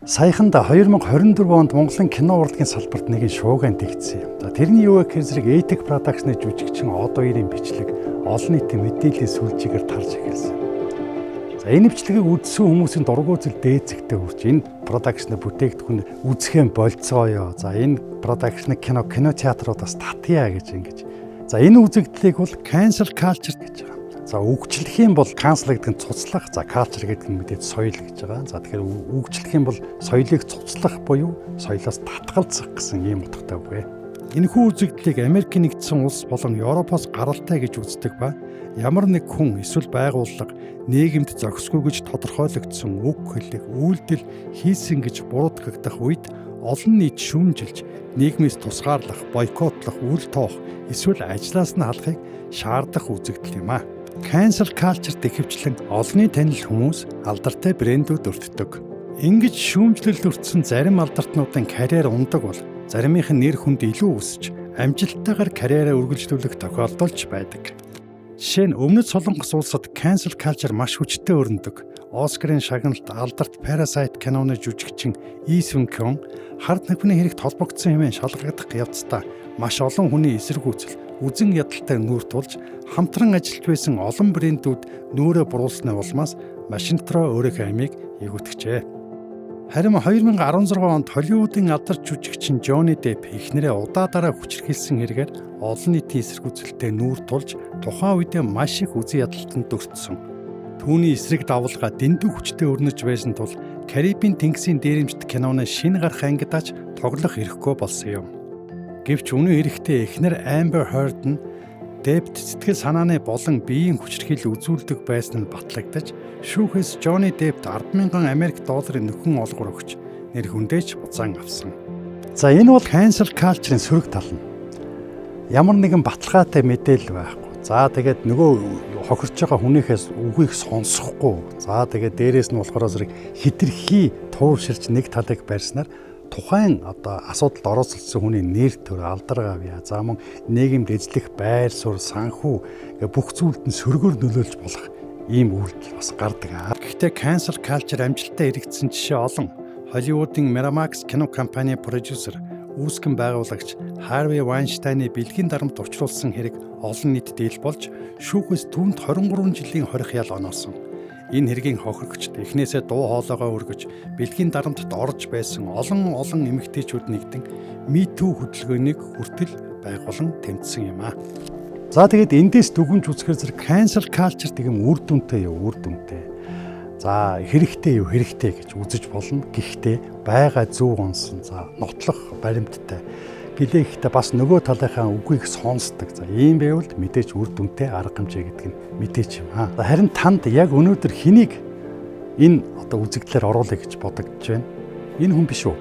Саяханд 2024 онд Монголын кино урлагийн салбарт нэгэн шуугиан тэгсэн юм. За тэрний юу гэхээр зэрэг Этик Production-ы жүжигчин Од хоёрын бичлэг олон нийтийн мэдээллийн сүлжээгээр тарж эхэлсэн. За энэ бичлэгийг үзсэн хүмүүсийн дургуй зэл дээцэгтэй хүрч энэ продакшны бүтээгдэхүүн үзэхээ болцгоё. За энэ продакшны кинотеатруудаас татъя гэж ингэж. За энэ үзэгдлийг бол cancel culture гэж байгаа. За үгчлэх юм бол cancel гэдэг нь цуцлах, за culture гэдэг нь мэдээд соёл гэж байгаа. За тэгэхээр үгчлэх юм бол соёлыг цуцлах буюу соёлоос татгалзах гэсэн ийм утгатай үг ээ. Энэхүү үзэгдлийг Америкийн нэгдсэн улс болон Европоос гаралтай гэж үздэг ба ямар нэг хүн эсвэл байгууллага нийгэмд зохисгүй гэж тодорхойлогдсон үг хэллэг үйлдэл хийсэн гэж буруутгагдах үед олон нийт шүүмжилж нийгмээс тусгаарлах, бойкотлох, үл тоох эсвэл ажлаас нь халахыг шаардах үзэгдэл юм а. Cancel culture дэхвчлэн олонний танил хүмүүс алдартай брэндүүд өртдөг. Ингэж шүүмжлэлд өртсөн зарим алдартнуудын карьер ундаг бол заримынх нь нэр хүнд илүү өсөж амжилттайгаар карьераа үргэлжлүүлэх тохиолдолч байдаг. Жишээ нь Өмнөд Солонгос улсад cancel culture маш хүчтэй өрнөдөг. Оскарын шагналт алдарт Parasite киноны жүжигчин Lee Seung-kyun хард нөхний хэрэгт холбогдсон хэмээн шалгагдах явцдаа маш олон хүний эсэргүүцэл үзэн ядалтай нүүр тулж хамтран ажиллаж байсан олон брэндүүд нүүрээ буруулсны улмаас машинтроо өөрийнхөө амийг эвгүтгэжээ. Харин 2016 онд Холливуудын алдарт жүжигчин Johnny Depp эхнэрээ удаа дараа хүчирхийлсэн хэрэгээр олон нийтийн эсэргүүцэлтэй нүүр тулж тухайн үедээ маш их үзэн ядалтанд өртсөн. Түүний эсрэг давалгаа дэндүү хүчтэй өрнөж байсан тул Карибын тэнгисийн дээрэмжт киноны шинэ гарах ангидаач тоглох эрхгүй болсон юм. Гэвч үнэн хэрэгтээ эхнэр Amber Heard нь Деппт сэтгэл санааны болон биеийн хүчирхийлэл үзүүлдэг байсан нь батлагдаж, шүүхээс Johnny Depp 10,000 Америк долларын нөхөн олгор өгч нэр хүндээч буцаан авсан. За энэ бол cancel culture-ын сөрөг тал нь. Ямар нэгэн баталгаатай мэдээлэл байхгүй. За тэгээд нөгөө хохирч байгаа хүнийхээс үгийг сонсохгүй. За тэгээд дээрээс нь болохоор зэрэг хитрхи тууширч нэг талыг барьснаар тухайн асуудалд орооцолсон хүний нэр төр алдар авъя. За мөн нийгэмд эзлэх байр суурь, санхүү бүх зүйлд нь сөргөөр нөлөөлж болох ийм үйлдэл бас гардаг. Гэхдээ cancel culture амжилттай хэрэгжсэн жишээ олон. Холливуудын Miramax кино компани продюсер, үүсгэн байгуулагч Harvey Weinstein-ы бэлгийн дарамт учруулсан хэрэг олон нийтэд ил болж шүүхээс түүнд 23 жилийн хорих ял оноосон. Энэ хэргийн хохирогчд эхнээсээ дуу хоолойгоо өргөж бэлгийн дарамтд орж байсан олон эмэгтэйчүүд нэгдэн Me Too хөдөлгөөнийг хүртэл байгуулан тэмцсэн юм а. За тэгээд эндээс дүгнж үзэхээр зэрэг cancel culture гэм үр дүнтэй. За хэрэгтэй гэж үзэж болно. Гэхдээ байгаа зөв онсон. За нотлох баримттай. Гэлээхдээ бас нөгөө талынхаа үгийг сонсдог. За ийм байвал мэдээж үр дүнтэй арга хэмжээ гэдэг нь мэдээч юм аа. Харин танд яг өнөөдөр хэнийг энэ үзэгдлээр оруулъя гэж бодогдож байна? Энэ хүн биш үү?